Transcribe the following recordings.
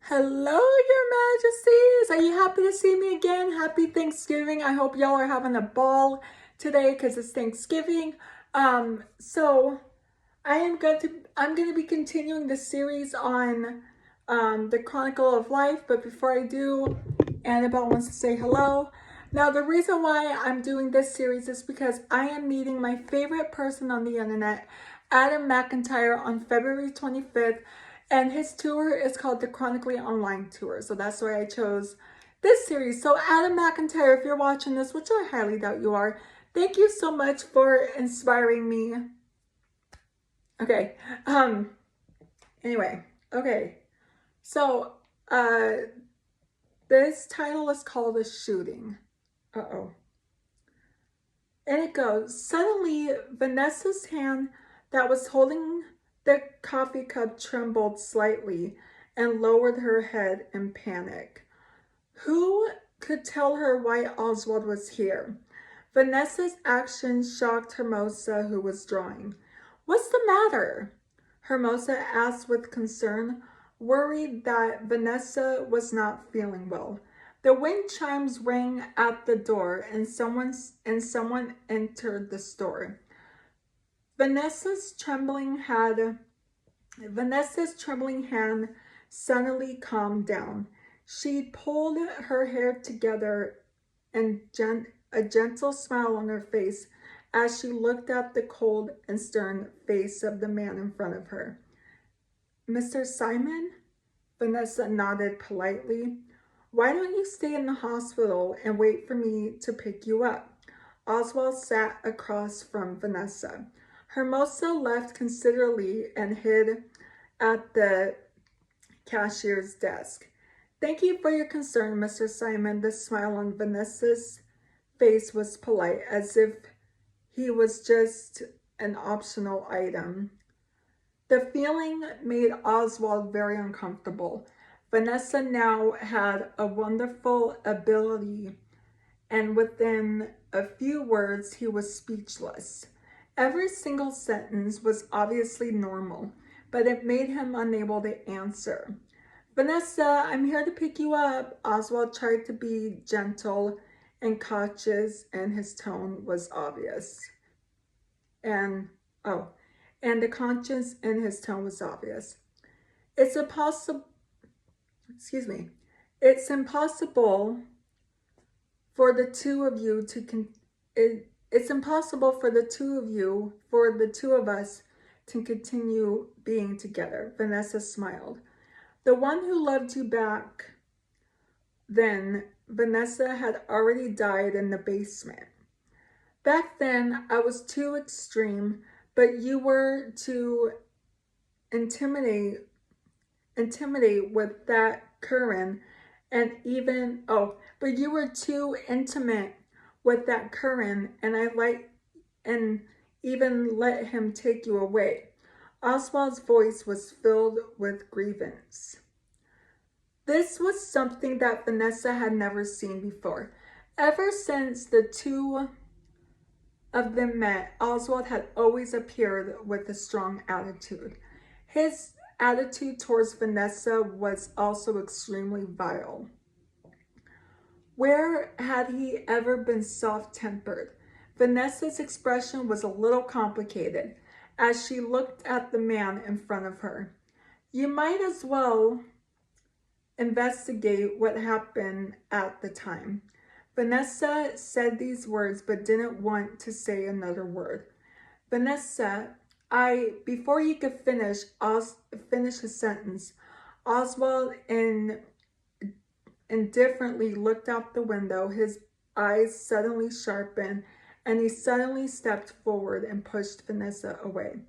Hello, Your Majesties. Are you happy to see me again? Happy Thanksgiving. I hope y'all are having a ball today because it's Thanksgiving. So I'm going to be continuing the series on the Chronicle of Life, but before I do, Annabelle wants to say hello. Now, the reason why I'm doing this series is because I am meeting my favorite person on the internet, Adam McIntyre, on February 25th, and his tour is called the Chronically Online Tour. So that's why I chose this series. So Adam McIntyre, if you're watching this, which I highly doubt you are, thank you so much for inspiring me. Okay. Anyway, okay. So, this title is called A Shooting. Uh-oh. And it goes, suddenly, Vanessa's hand that was holding the coffee cup trembled slightly and lowered her head in panic. Who could tell her why Oswald was here? Vanessa's action shocked Hermosa, who was drawing. What's the matter? Hermosa asked with concern, worried that Vanessa was not feeling well. The wind chimes rang at the door and someone entered the store. Vanessa's trembling hand suddenly calmed down. She pulled her hair together and a gentle smile on her face as she looked at the cold and stern face of the man in front of her. Mr. Simon? Vanessa nodded politely. Why don't you stay in the hospital and wait for me to pick you up? Oswald sat across from Vanessa. Hermosa left considerately and hid at the cashier's desk. Thank you for your concern, Mr. Simon. The smile on Vanessa's face was polite, as if he was just an optional item. The feeling made Oswald very uncomfortable. Vanessa now had a wonderful ability, and within a few words, he was speechless. Every single sentence was obviously normal, but it made him unable to answer. Vanessa, I'm here to pick you up. Oswald tried to be gentle and cautious, and his tone was obvious. And the conscience in his tone was obvious. It's impossible for the two of you it's impossible for the two of us to continue being together. Vanessa smiled. The one who loved you back then, Vanessa, had already died in the basement. Back then, I was too extreme, but you were to intimidate with that Curran, and but you were too intimate with that Curran, and even let him take you away. Oswald's voice was filled with grievance. This was something that Vanessa had never seen before. Ever since the two of them met, Oswald had always appeared with a strong attitude. His attitude towards Vanessa was also extremely vile. Where had he ever been soft-tempered? Vanessa's expression was a little complicated as she looked at the man in front of her. You might as well investigate what happened at the time. Vanessa said these words but didn't want to say another word. Vanessa, before he could finish his sentence, Oswald indifferently looked out the window. His eyes suddenly sharpened, and he suddenly stepped forward and pushed Vanessa away.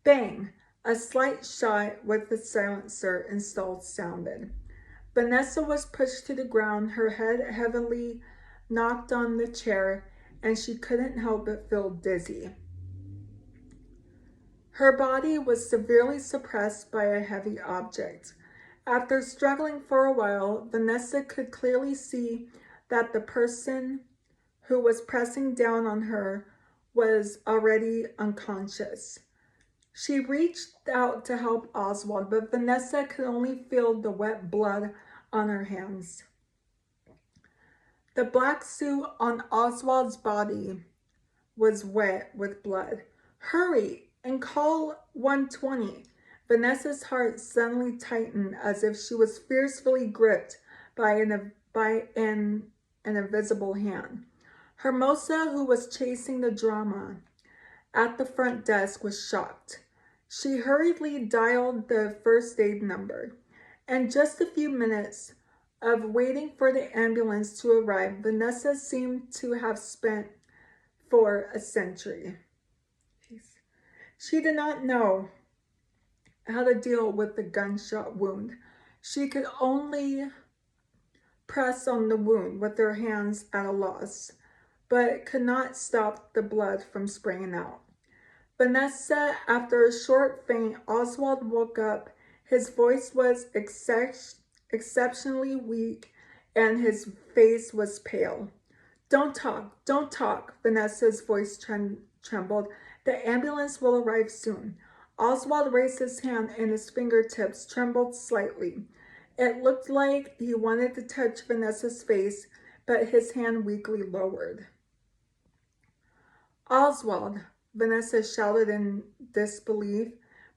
Bang! A slight shot with the silencer installed sounded. Vanessa was pushed to the ground, her head heavily knocked on the chair, and she couldn't help but feel dizzy. Her body was severely suppressed by a heavy object. After struggling for a while, Vanessa could clearly see that the person who was pressing down on her was already unconscious. She reached out to help Oswald, but Vanessa could only feel the wet blood on her hands. The black suit on Oswald's body was wet with blood. Hurry and call 120. Vanessa's heart suddenly tightened as if she was fiercely gripped by an invisible hand. Hermosa, who was chasing the drama at the front desk, was shocked. She hurriedly dialed the first aid number. And just a few minutes of waiting for the ambulance to arrive, Vanessa seemed to have spent for a century. She did not know how to deal with the gunshot wound. She could only press on the wound with her hands at a loss, but could not stop the blood from spraying out. Vanessa, after a short faint, Oswald woke up. His voice was exceptionally weak, and his face was pale. Don't talk, Vanessa's voice trembled. The ambulance will arrive soon. Oswald raised his hand and his fingertips trembled slightly. It looked like he wanted to touch Vanessa's face, but his hand weakly lowered. Oswald, Vanessa shouted in disbelief,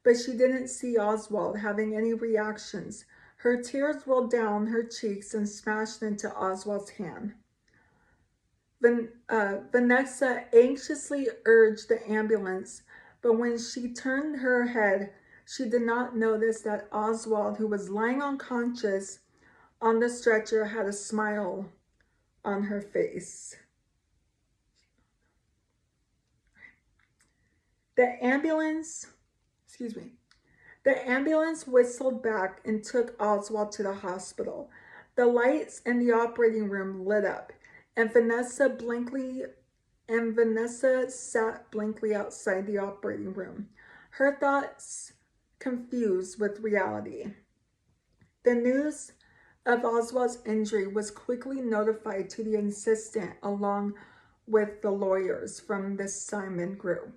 but she didn't see Oswald having any reactions. Her tears rolled down her cheeks and smashed into Oswald's hand. Vanessa anxiously urged the ambulance, but when she turned her head, she did not notice that Oswald, who was lying unconscious on the stretcher, had a smile on her face. The ambulance whistled back and took Oswald to the hospital. The lights in the operating room lit up, and Vanessa sat blankly outside the operating room, her thoughts confused with reality. The news of Oswald's injury was quickly notified to the assistant along with the lawyers from the Simon group.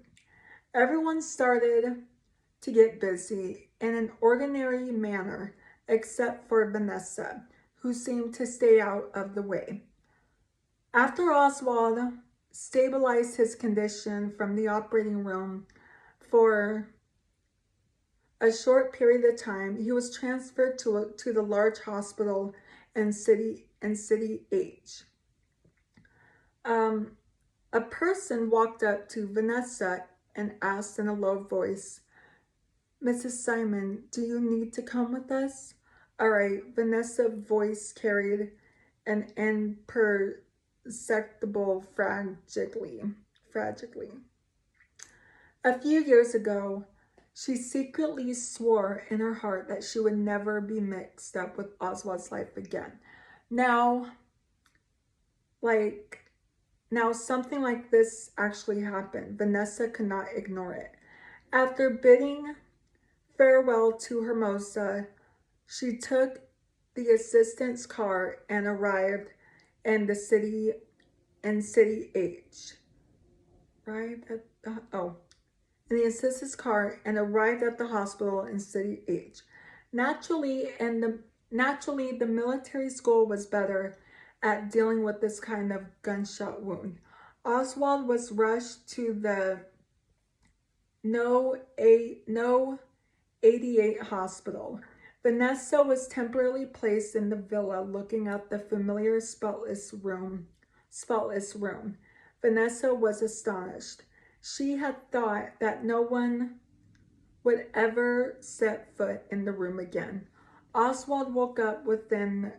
Everyone started to get busy in an ordinary manner, except for Vanessa, who seemed to stay out of the way. After Oswald stabilized his condition from the operating room for a short period of time, he was transferred to the large hospital in City H. A person walked up to Vanessa and asked in a low voice, "Mrs. Simon, do you need to come with us?" "All right," Vanessa's voice carried an imperceptible fragility. A few years ago, she secretly swore in her heart that she would never be mixed up with Oswald's life again. Now something like this actually happened. Vanessa could not ignore it. After bidding farewell to Hermosa, she took the assistant's car and arrived in the City H. In the assistant's car and arrived at the hospital in City H. Naturally, the military school was better at dealing with this kind of gunshot wound. Oswald was rushed to the No. 88 hospital. Vanessa was temporarily placed in the villa, looking at the familiar spotless room. Vanessa was astonished. She had thought that no one would ever set foot in the room again. Oswald woke up within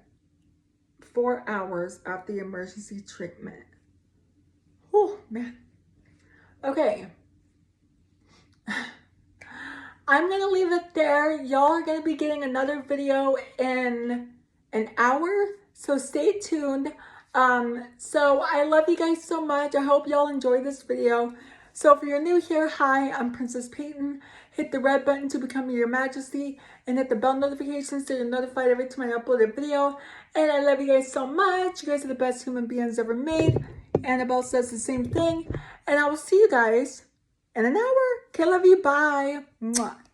4 hours after the emergency treatment. Oh, man. Okay. I'm going to leave it there. Y'all are going to be getting another video in an hour, so stay tuned. So I love you guys so much. I hope y'all enjoyed this video. So if you're new here, hi, I'm Princess Peyton. Hit the red button to become your majesty and hit the bell notifications so you're notified every time I upload a video. And I love you guys so much. You guys are the best human beings ever made. Annabelle says the same thing. And I will see you guys in an hour. Okay, love you. Bye. Mwah.